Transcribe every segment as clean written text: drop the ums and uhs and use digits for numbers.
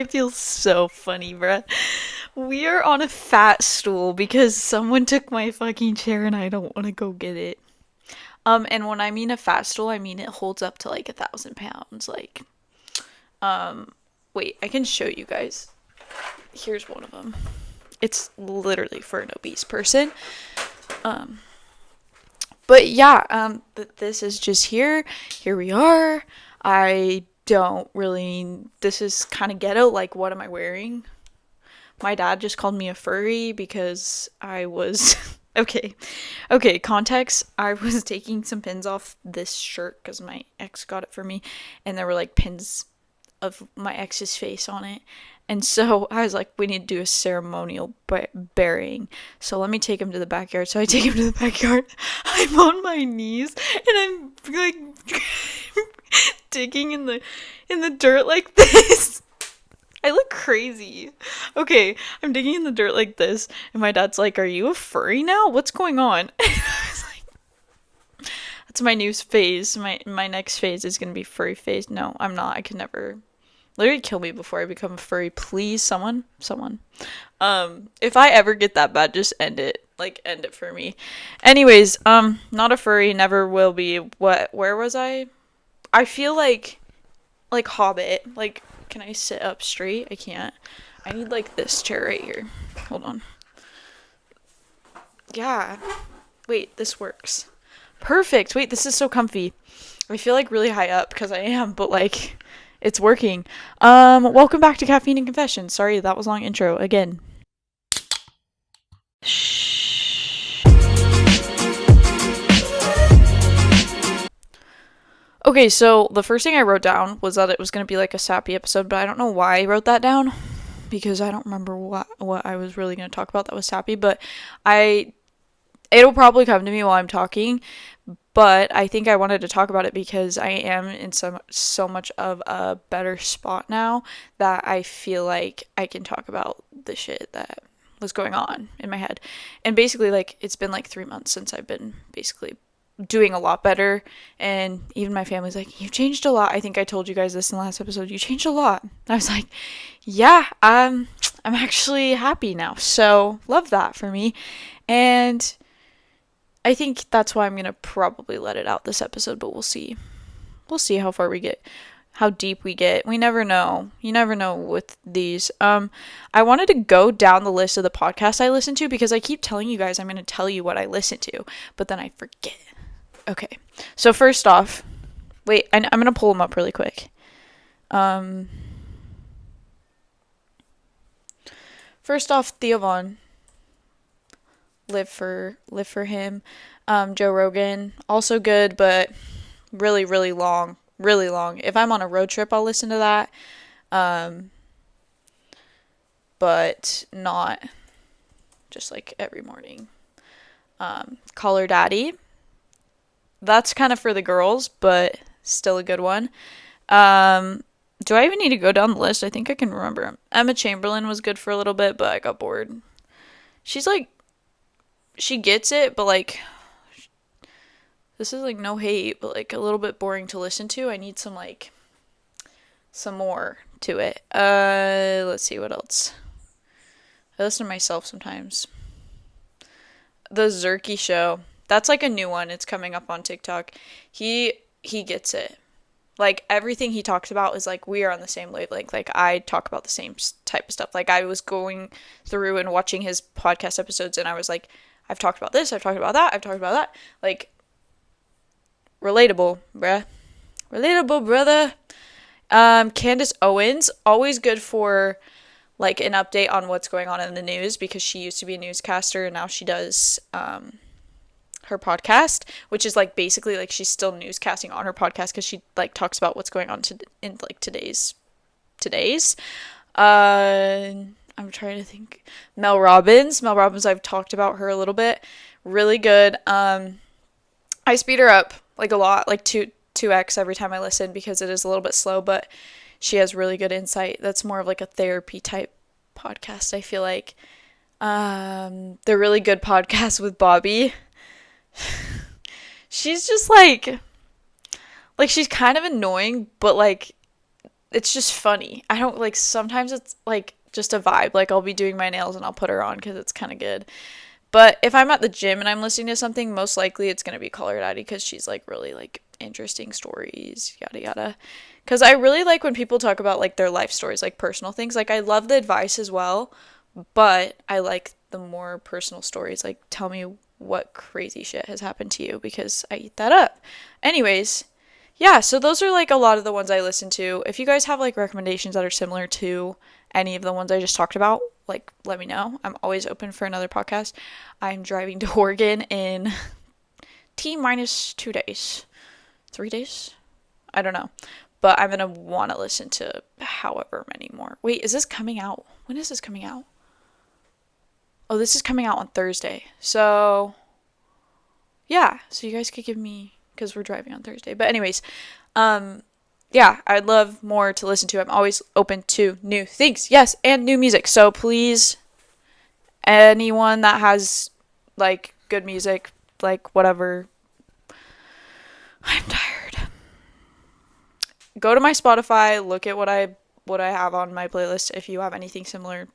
I feel so funny, bruh. We are on a fat stool because someone took my fucking chair and I don't want to go get it. And when I mean a fat stool, I mean it holds up to like 1,000 pounds. Wait, I can show you guys. Here's one of them. It's literally for an obese person. Um, but yeah, this is just here. Here we are. I don't really. This is kind of ghetto. Like, what am I wearing? My dad just called me a furry because I was okay. Okay, context. I was taking some pins off this shirt cuz my ex got it for me and there were like pins of my ex's face on it. And so I was like, we need to do a ceremonial burying. So let me take him to the backyard. So I take him to the backyard. I'm on my knees and I'm like digging in the dirt like this. I look crazy. Okay, I'm digging in the dirt like this, and my dad's like, "Are you a furry now? What's going on?" And I was like, "That's my new phase. My next phase is gonna be furry phase." No, I'm not. I could never. Literally kill me before I become a furry. Please, someone. If I ever get that bad, just end it. Like, end it for me. Anyways, not a furry. Never will be. What? Where was I? I feel like Hobbit. Like, can I sit up straight? I can't. I need like this chair right here. Hold on. Yeah. Wait, this works. Perfect. Wait, this is so comfy. I feel like really high up because I am, but like it's working. Welcome back to Caffeine and Confession. Sorry, that was a long intro again. Shh. Okay, so the first thing I wrote down was that it was going to be like a sappy episode, but I don't know why I wrote that down because I don't remember what I was really going to talk about that was sappy, but it'll probably come to me while I'm talking, but I think I wanted to talk about it because I am in so much of a better spot now that I feel like I can talk about the shit that was going on in my head. And basically, like, it's been like 3 months since I've been basically doing a lot better, and even my family's like, "You've changed a lot." I think I told you guys this in the last episode. You changed a lot. I was like, yeah, I'm actually happy now, so love that for me. And I think that's why I'm gonna probably let it out this episode, but we'll see how far we get, how deep we get. We never know. You never know with these. I wanted to go down the list of the podcasts I listen to because I keep telling you guys I'm gonna tell you what I listen to, but then I forget. Okay, so first off, wait, I'm gonna pull them up really quick. First off, Theo Vaughn, live for him. Joe Rogan, also good, but really, really long, really long. If I'm on a road trip, I'll listen to that, but not just like every morning. Call Her Daddy, that's kind of for the girls, but still a good one. Do I even need to go down the list? I think I can remember. Emma Chamberlain was good for a little bit, but I got bored. She's like, she gets it, but like, this is like no hate, but like a little bit boring to listen to. I need some more to it. Let's see what else. I listen to myself sometimes. The Zerky Show. That's like a new one. It's coming up on TikTok. He gets it. Like, everything he talks about is like, we are on the same wavelength. Like, I talk about the same type of stuff. Like, I was going through and watching his podcast episodes and I was like, I've talked about this, I've talked about that, I've talked about that. Like, relatable, bruh. Relatable, brother. Candace Owens, always good for like an update on what's going on in the news because she used to be a newscaster and now she does her podcast, which is like basically like she's still newscasting on her podcast because she like talks about what's going on in like today's. I'm trying to think. Mel Robbins, I've talked about her a little bit. Really good. I speed her up like a lot, like 2x every time I listen because it is a little bit slow, but she has really good insight. That's more of like a therapy type podcast, I feel like. They're really good podcasts with Bobby. She's just like she's kind of annoying, but like it's just funny. I don't like, sometimes it's like just a vibe. Like I'll be doing my nails and I'll put her on because it's kind of good. But if I'm at the gym and I'm listening to something, most likely it's gonna be Color Daddy because she's like really like interesting stories, yada yada. Because I really like when people talk about like their life stories, like personal things. Like I love the advice as well, but I like the more personal stories. Like tell me what crazy shit has happened to you because I eat that up. Anyways, yeah, so those are like a lot of the ones I listen to. If you guys have like recommendations that are similar to any of the ones I just talked about, like let me know. I'm always open for another podcast. I'm driving to Oregon in T minus 2 days. 3 days? I don't know. But I'm gonna want to listen to however many more. Wait, is this coming out? When is this coming out? Oh, this is coming out on Thursday. So, yeah. So you guys could give me, because we're driving on Thursday. But anyways, yeah, I'd love more to listen to. I'm always open to new things. Yes, and new music. So please, anyone that has like good music, like whatever. I'm tired. Go to my Spotify, look at what I have on my playlist. If you have anything similar,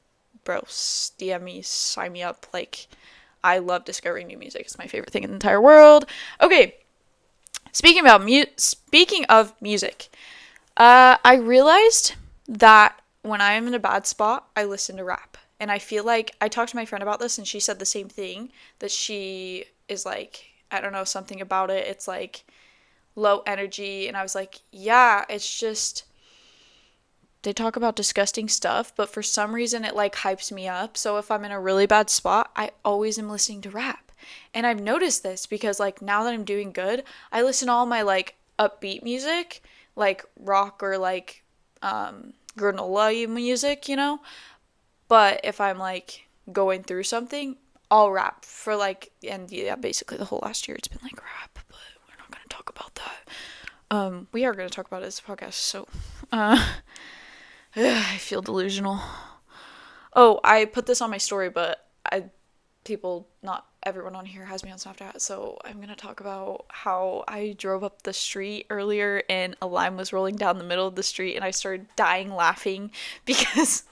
bro, DM me, sign me up. Like, I love discovering new music. It's my favorite thing in the entire world. Okay, speaking of music, I realized that when I'm in a bad spot, I listen to rap. And I feel like I talked to my friend about this and she said the same thing, that she is like, I don't know, something about it. It's like low energy. And I was like, yeah, it's just, they talk about disgusting stuff, but for some reason it like hypes me up. So if I'm in a really bad spot, I always am listening to rap. And I've noticed this because like now that I'm doing good, I listen to all my like upbeat music, like rock or like granola music, you know? But if I'm like going through something, I'll rap for like, and yeah, basically the whole last year it's been like rap, but we're not going to talk about that. We are going to talk about it as a podcast, so I feel delusional. Oh, I put this on my story, but not everyone on here has me on Snapchat, so I'm gonna talk about how I drove up the street earlier and a lime was rolling down the middle of the street and I started dying laughing because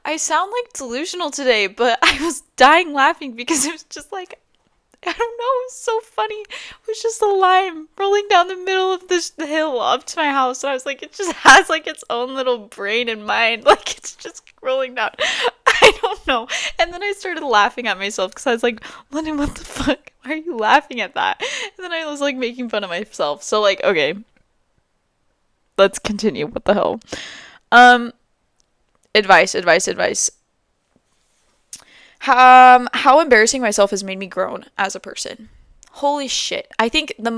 I sound like delusional today, but I was dying laughing because it was just like, I don't know, it was so funny. It was just a lime rolling down the middle of the hill up to my house. And I was like, it just has like its own little brain and mind. Like it's just rolling down. I don't know. And then I started laughing at myself because I was like, Lennon, what the fuck? Why are you laughing at that? And then I was like making fun of myself. So like, okay, let's continue. What the hell? Advice. How embarrassing myself has made me grown as a person. Holy shit. I think the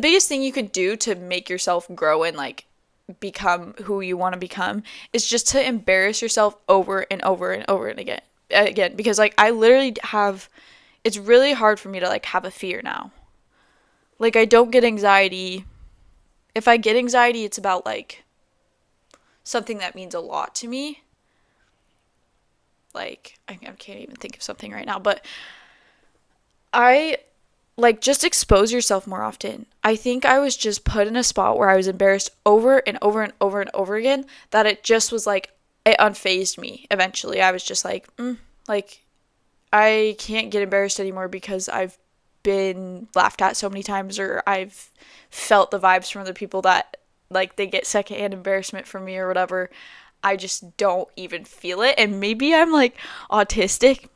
biggest thing you could do to make yourself grow and like become who you want to become is just to embarrass yourself over and over and over and again, because like I literally have, it's really hard for me to like have a fear now. Like I don't get anxiety. If I get anxiety, it's about like something that means a lot to me. Like, I can't even think of something right now, but I like just expose yourself more often. I think I was just put in a spot where I was embarrassed over and over and over and over again that it just was like, it unfazed me. Eventually, I was just like, like, I can't get embarrassed anymore because I've been laughed at so many times or I've felt the vibes from other people that like they get secondhand embarrassment from me or whatever. I just don't even feel it. And maybe I'm like autistic.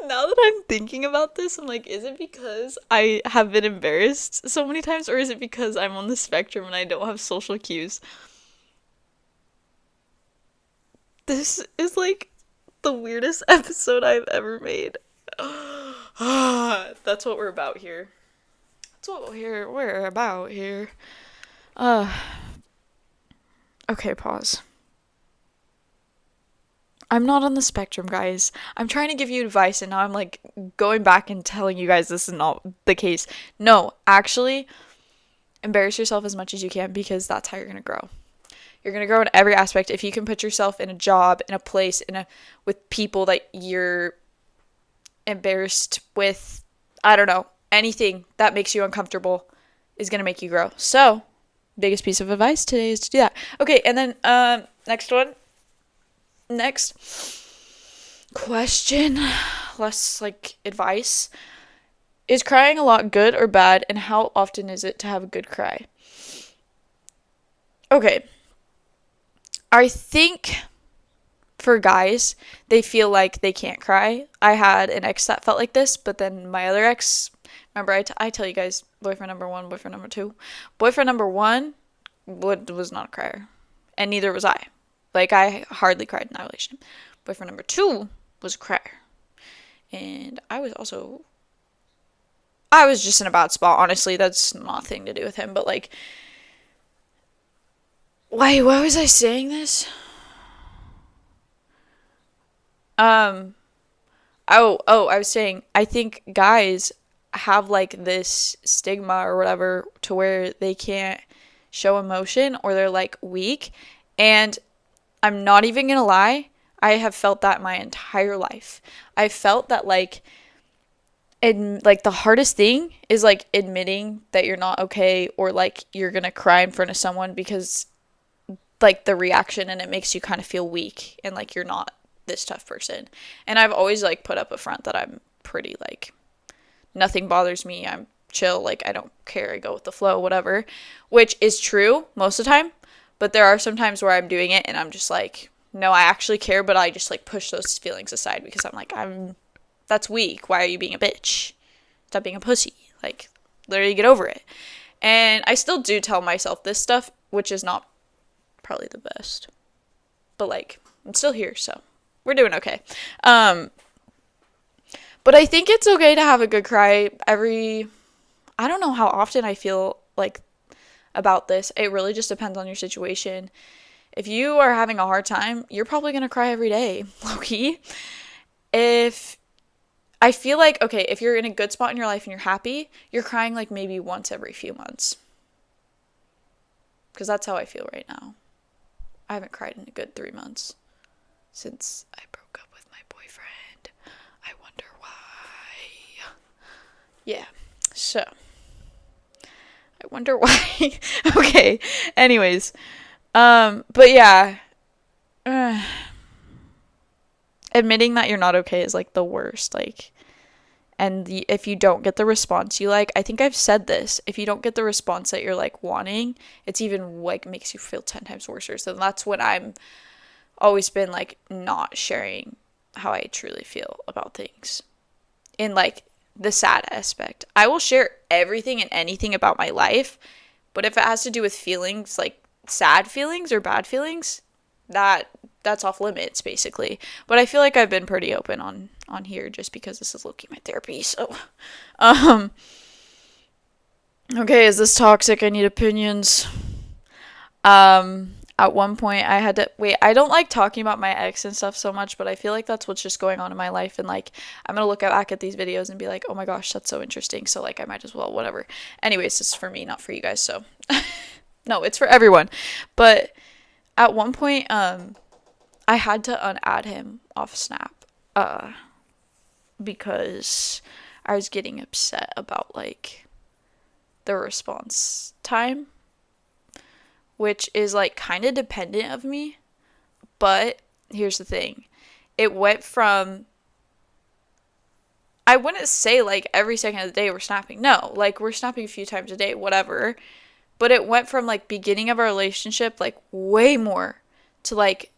Now that I'm thinking about this, I'm like, is it because I have been embarrassed so many times, or is it because I'm on the spectrum and I don't have social cues? This is like the weirdest episode I've ever made. That's what we're about here. That's what we're about here. Okay, pause. I'm not on the spectrum, guys. I'm trying to give you advice and now I'm like going back and telling you guys this is not the case. No, actually, embarrass yourself as much as you can because that's how you're going to grow. You're going to grow in every aspect. If you can put yourself in a job, in a place, with people that you're embarrassed with, I don't know, anything that makes you uncomfortable, is going to make you grow. So, biggest piece of advice today is to do that. Okay, and then next question, less like advice. Is crying a lot good or bad, and how often is it to have a good cry? Okay. I think for guys, they feel like they can't cry. I had an ex that felt like this, but then my other ex, remember I tell you guys, boyfriend number one, boyfriend number two. Boyfriend number one was not a crier, and neither was I. Like, I hardly cried in that relationship. Boyfriend number two was a crier. And I was just in a bad spot, honestly. That's nothing to do with him, but like, why was I saying this? I was saying, I think guys have like this stigma or whatever to where they can't show emotion, or they're like weak. And I'm not even gonna lie, I have felt that my entire life. I felt that like the hardest thing is like admitting that you're not okay, or like you're gonna cry in front of someone, because like the reaction, and it makes you kind of feel weak and like you're not this tough person. And I've always like put up a front that I'm pretty like, nothing bothers me, I'm chill, like I don't care, I go with the flow, whatever, which is true most of the time. But there are some times where I'm doing it and I'm just like, no, I actually care, but I just like push those feelings aside because I'm like, that's weak, why are you being a bitch? Stop being a pussy, like literally get over it. And I still do tell myself this stuff, which is not probably the best, but like I'm still here, so we're doing okay. But I think it's okay to have a good cry I don't know how often I feel like about this. It really just depends on your situation. If you are having a hard time, you're probably gonna cry every day, low-key. If I feel like, okay, if you're in a good spot in your life and you're happy, you're crying like maybe once every few months, because that's how I feel right now. I haven't cried in a good 3 months since I broke up with my boyfriend. I wonder why. Yeah, so I wonder why. Okay, anyways, but yeah, admitting that you're not okay is like the worst, like, and if you don't get the response you like, I think I've said this, if you don't get the response that you're like wanting, it's even like makes you feel 10 times worse. So that's when I'm always been like not sharing how I truly feel about things. In like the sad aspect, I will share everything and anything about my life, but if it has to do with feelings, like sad feelings or bad feelings, that's off limits basically. But I feel like I've been pretty open on here, just because this is low-key my therapy. So okay, is this toxic? I need opinions. At one point I had to wait, I don't like talking about my ex and stuff so much, but I feel like that's what's just going on in my life, and like I'm gonna look back at these videos and be like, oh my gosh, that's so interesting, so like I might as well, whatever. Anyways, this is for me, not for you guys, so no, it's for everyone. But at one point I had to unadd him off Snap because I was getting upset about like the response time, which is like kind of dependent of me. But here's the thing, it went from, I wouldn't say like every second of the day we're snapping, no, like we're snapping a few times a day, whatever, but it went from like beginning of our relationship like way more to like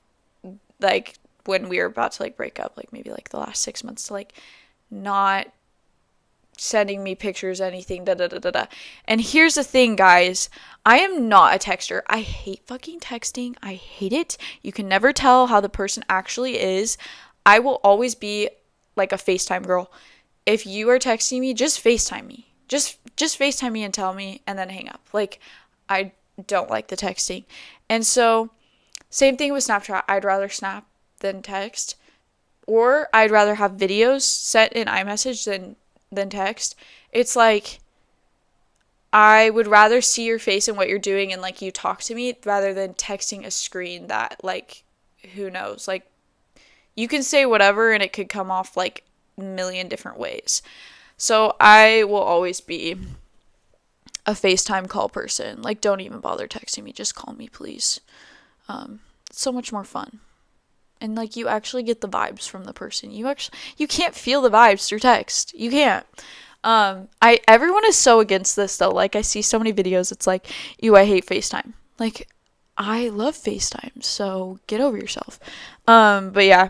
when we were about to like break up, like maybe like the last 6 months, to like not sending me pictures, anything, da da da da da. And here's the thing, guys, I am not a texter. I hate fucking texting. I hate it. You can never tell how the person actually is. I will always be like a FaceTime girl. If you are texting me, just FaceTime me. Just FaceTime me and tell me, and then hang up. Like, I don't like the texting. And so same thing with Snapchat. I'd rather snap than text, or I'd rather have videos sent in iMessage than text. It's like, I would rather see your face and what you're doing and like you talk to me, rather than texting a screen that like, who knows, like you can say whatever and it could come off like a million different ways. So I will always be a FaceTime call person. Like, don't even bother texting me. Just call me, please. It's so much more fun. And, like, you actually get the vibes from the person. You can't feel the vibes through text. You can't. Everyone is so against this, though. Like, I see so many videos, it's like, I hate FaceTime. Like, I love FaceTime, so get over yourself. But yeah.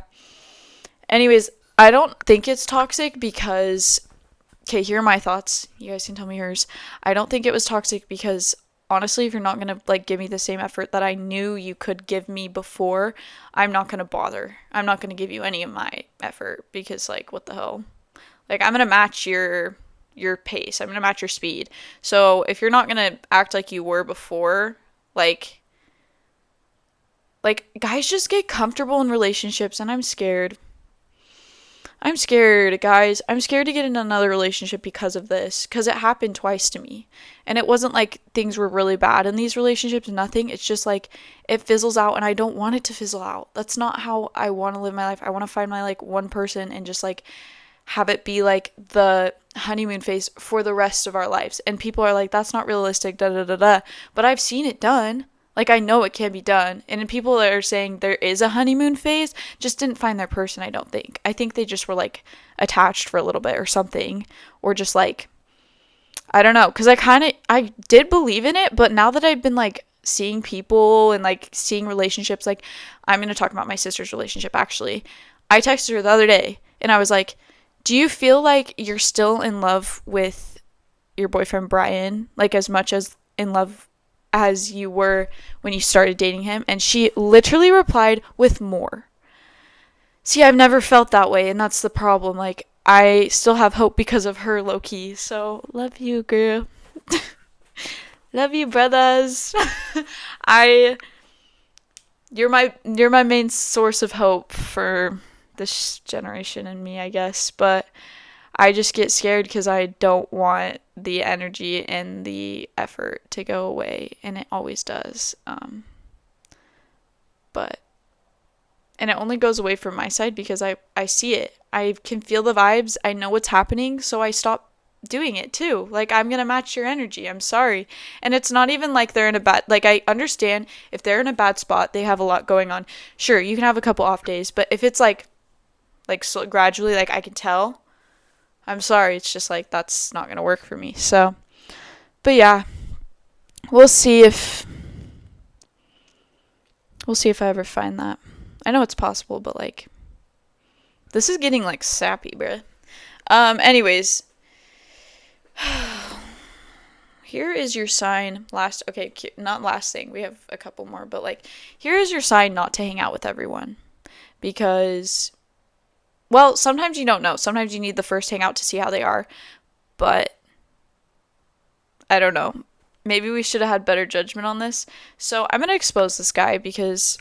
Anyways, I don't think it's toxic because, okay, here are my thoughts. You guys can tell me yours. I don't think it was toxic because, honestly, if you're not going to, like, give me the same effort that I knew you could give me before, I'm not going to bother. I'm not going to give you any of my effort because, like, what the hell? Like, I'm going to match your pace. I'm going to match your speed. So, if you're not going to act like you were before, like, guys just get comfortable in relationships, and I'm scared. I'm scared, guys. I'm scared to get in another relationship because of this. Because it happened twice to me. And it wasn't like things were really bad in these relationships. Nothing. It's just like it fizzles out and I don't want it to fizzle out. That's not how I want to live my life. I want to find my like one person and just like have it be like the honeymoon phase for the rest of our lives. And people are like, that's not realistic, da da da da. But I've seen it done. Like, I know it can be done. And people that are saying there is a honeymoon phase just didn't find their person, I don't think. I think they just were, like, attached for a little bit or something. Or just, like, I don't know. Because I did believe in it. But now that I've been, like, seeing people and, like, seeing relationships, like, I'm going to talk about my sister's relationship, actually. I texted her the other day. And I was like, do you feel like you're still in love with your boyfriend, Brian? Like, as much as in love as you were when you started dating him? And she literally replied with more. See, I've never felt that way, and that's the problem. Like, I still have hope because of her, low-key. So, love you, girl. Love you, brothers. You're my main source of hope for this generation and me, I guess. But I just get scared because I don't want the energy and the effort to go away, and it always does. And it only goes away from my side because I see it. I can feel the vibes. I know what's happening, so I stop doing it too. Like, I'm going to match your energy. I'm sorry. And it's not even like they're in a bad, like, I understand if they're in a bad spot, they have a lot going on. Sure, you can have a couple off days, but if it's like so gradually, like, I can tell, I'm sorry, it's just like that's not gonna work for me. So, but yeah, we'll see if I ever find that. I know it's possible, but like, this is getting like sappy, bruh. Anyways, here is your sign. Not last thing. We have a couple more, but like, here is your sign not to hang out with everyone, because, well, sometimes you don't know. Sometimes you need the first hangout to see how they are. But I don't know. Maybe we should have had better judgment on this. So I'm going to expose this guy because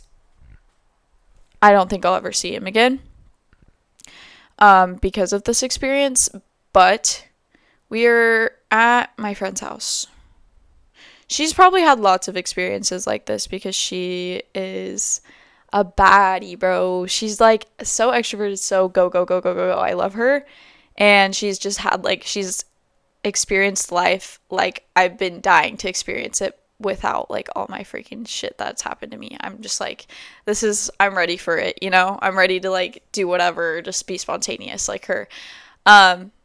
I don't think I'll ever see him again because of this experience. But we're at my friend's house. She's probably had lots of experiences like this because she is a baddie, bro. She's like so extroverted, so go. I love her. And she's just had like, she's experienced life like I've been dying to experience it without like all my freaking shit that's happened to me. I'm just like, I'm ready for it, you know? I'm ready to like do whatever, just be spontaneous like her.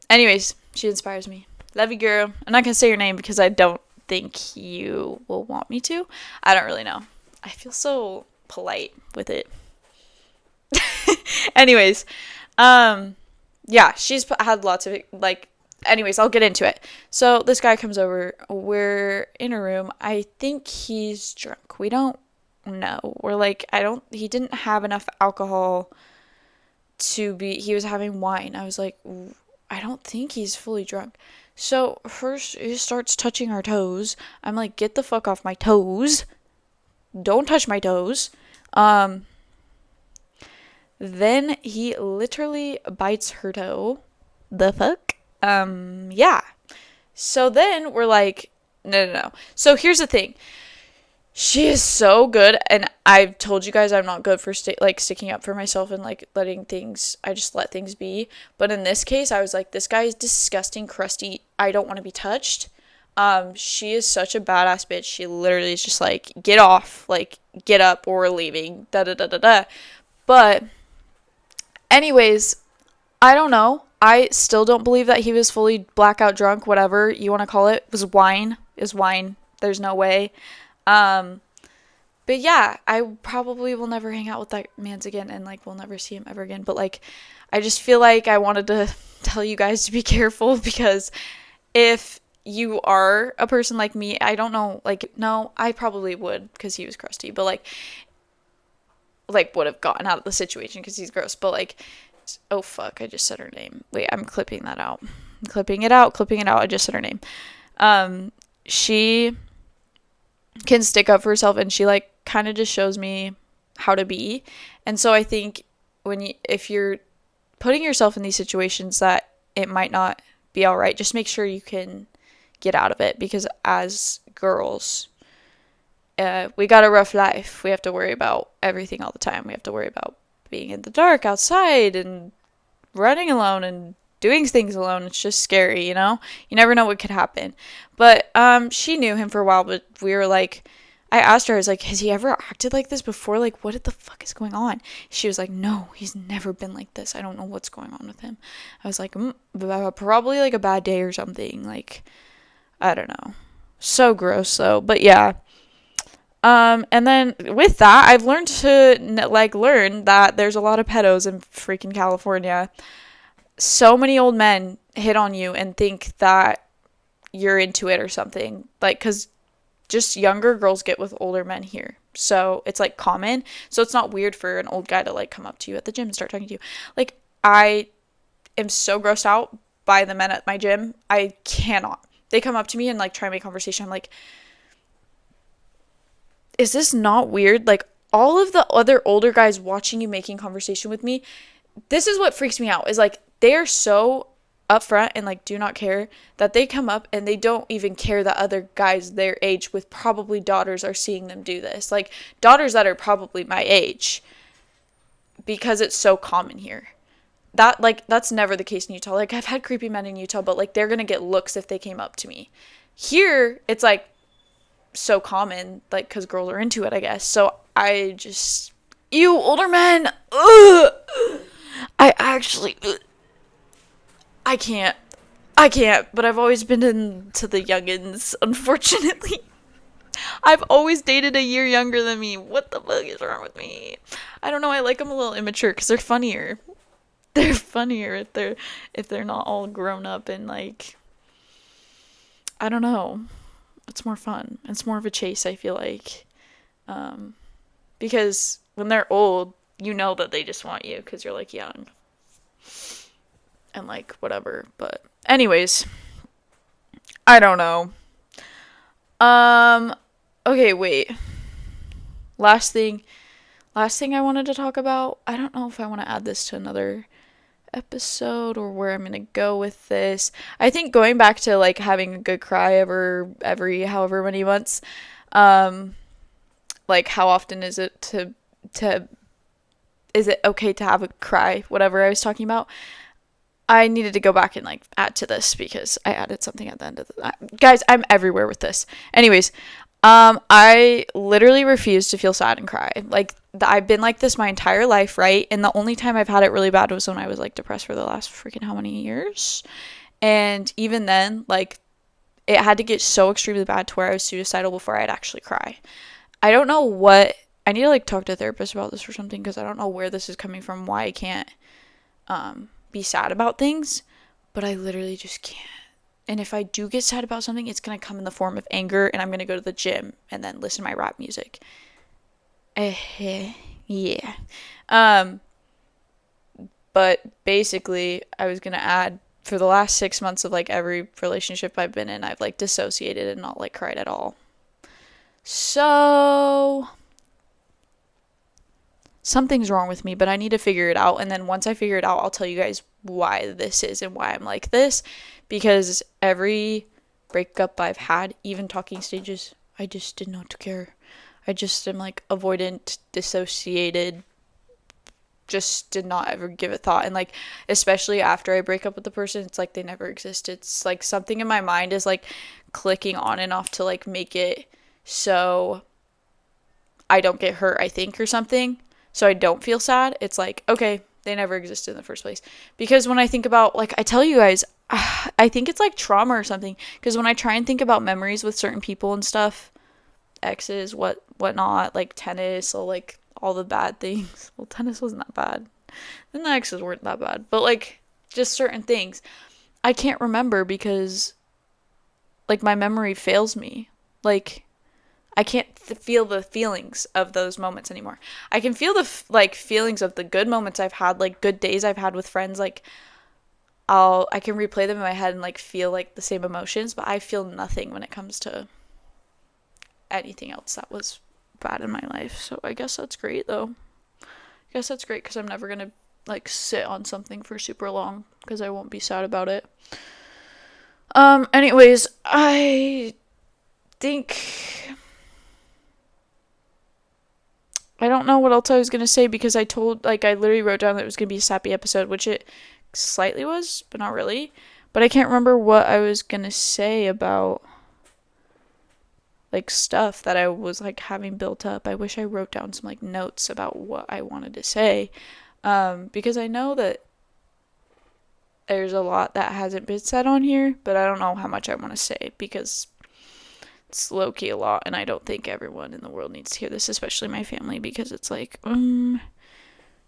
Anyways, she inspires me. Love you, girl. I'm not gonna say your name because I don't think you will want me to. I don't really know. I feel so polite with it. Anyways, yeah, she's had lots of like, anyways, I'll get into it. So this guy comes over, we're in a room. I think he's drunk. We don't know. We're like, he didn't have enough alcohol he was having wine. I was like, I don't think he's fully drunk. So first he starts touching our toes. I'm like, get the fuck off my toes. Don't touch my toes. Then he literally bites her toe. The fuck? Yeah. So then we're like, no. So here's the thing. She is so good, and I've told you guys I'm not good for sticking up for myself and like I just let things be. But in this case, I was like, this guy is disgusting, crusty. I don't want to be touched. She is such a badass bitch. She literally is just like, get off, like, get up, or we're leaving, da da da da da. But, anyways, I don't know. I still don't believe that he was fully blackout drunk, whatever you want to call it. It was wine. It was wine. There's no way. Um, but yeah, I probably will never hang out with that man's again, and like we'll never see him ever again. But like, I just feel like I wanted to tell you guys to be careful, because if you are a person like me, I don't know, like, no, I probably would, because he was crusty, but like would have gotten out of the situation because he's gross. But like, oh fuck, I just said her name. Wait, I'm clipping that out. I'm clipping it out. I just said her name. She can stick up for herself, and she like kind of just shows me how to be. And so I think if you're putting yourself in these situations that it might not be all right, just make sure you can get out of it, because as girls, we got a rough life. We have to worry about everything all the time. We have to worry about being in the dark outside and running alone and doing things alone. It's just scary, you know? You never know what could happen. But she knew him for a while, but we were like, I asked her, I was like, has he ever acted like this before? Like, what the fuck is going on? She was like, no, he's never been like this. I don't know what's going on with him. I was like, probably like a bad day or something. Like, I don't know. So gross though. But yeah. And then with that, I've learned to learn that there's a lot of pedos in freaking California. So many old men hit on you and think that you're into it or something. Like, cause just younger girls get with older men here. So it's like common. So it's not weird for an old guy to like come up to you at the gym and start talking to you. Like, I am so grossed out by the men at my gym. I cannot. They come up to me and like try to make conversation. I'm like, is this not weird? Like, all of the other older guys watching you making conversation with me, this is what freaks me out, is like, they are so upfront and like do not care that they come up and they don't even care that other guys their age with probably daughters are seeing them do this. Like, daughters that are probably my age, because it's so common here. That's never the case in Utah. Like, I've had creepy men in Utah, but like, they're gonna get looks if they came up to me. Here, it's like so common, like, because girls are into it, I guess. So I just, ew, older men, ugh. I can't, but I've always been into the youngins, unfortunately. I've always dated a year younger than me. What the fuck is wrong with me? I don't know, I like them a little immature, because they're funnier. They're funnier if they're not all grown up and like, I don't know. It's more fun. It's more of a chase, I feel like. Because when they're old, you know that they just want you because you're like young. And like whatever. But anyways, I don't know. Okay, wait. Last thing I wanted to talk about. I don't know if I want to add this to another episode or where I'm gonna go with this. I think going back to like having a good cry every however many months, like how often is it to is it okay to have a cry, whatever I was talking about. I needed to go back and like add to this because I added something at the end of the guys, I'm everywhere with this. Anyways, I literally refuse to feel sad and cry. Like, I've been like this my entire life, right? And the only time I've had it really bad was when I was like depressed for the last freaking how many years? And even then, like, it had to get so extremely bad to where I was suicidal before I'd actually cry. I don't know what, I need to like talk to a therapist about this or something, because I don't know where this is coming from, why I can't be sad about things, but I literally just can't. And if I do get sad about something, it's going to come in the form of anger, and I'm going to go to the gym and then listen to my rap music. Yeah. But basically, I was going to add, for the last 6 months of like every relationship I've been in, I've like dissociated and not like cried at all. So something's wrong with me, but I need to figure it out. And then once I figure it out, I'll tell you guys why this is and why I'm like this. Because every breakup I've had, even talking stages, I just did not care. I just am like avoidant, dissociated, just did not ever give it thought. And like, especially after I break up with the person, it's like they never existed. It's like something in my mind is like clicking on and off to like make it so I don't get hurt, I think, or something. So I don't feel sad. It's like, okay, they never existed in the first place. Because when I think about, like, I tell you guys, I think it's like trauma or something. Because when I try and think about memories with certain people and stuff, exes, whatnot, like tennis, or like all the bad things. Well, tennis wasn't that bad. And the exes weren't that bad. But like, just certain things. I can't remember because, like, my memory fails me. Like, I can't feel the feelings of those moments anymore. I can feel the feelings of the good moments I've had, like good days I've had with friends. Like I can replay them in my head and like feel like the same emotions, but I feel nothing when it comes to anything else that was bad in my life. So I guess that's great though. I guess that's great because I'm never gonna like sit on something for super long because I won't be sad about it. Anyways, I think I don't know what else I was going to say because I literally wrote down that it was going to be a sappy episode, which it slightly was, but not really. But I can't remember what I was going to say about, like, stuff that I was, like, having built up. I wish I wrote down some, like, notes about what I wanted to say. Because I know that there's a lot that hasn't been said on here, but I don't know how much I want to say because it's low-key a lot, and I don't think everyone in the world needs to hear this, especially my family, because it's like,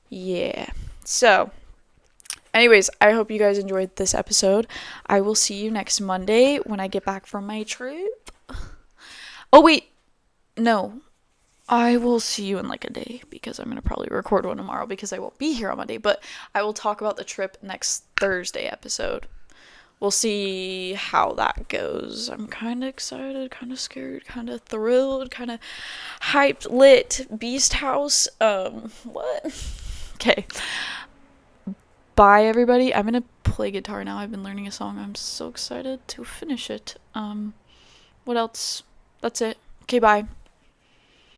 yeah. So, anyways, I hope you guys enjoyed this episode. I will see you next Monday when I get back from my trip. Oh, wait. No. I will see you in like a day, because I'm going to probably record one tomorrow, because I won't be here on Monday, but I will talk about the trip next Thursday episode. We'll see how that goes. I'm kind of excited, kind of scared, kind of thrilled, kind of hyped, lit, beast house. What? Okay. Bye, everybody. I'm going to play guitar now. I've been learning a song. I'm so excited to finish it. What else? That's it. Okay, bye.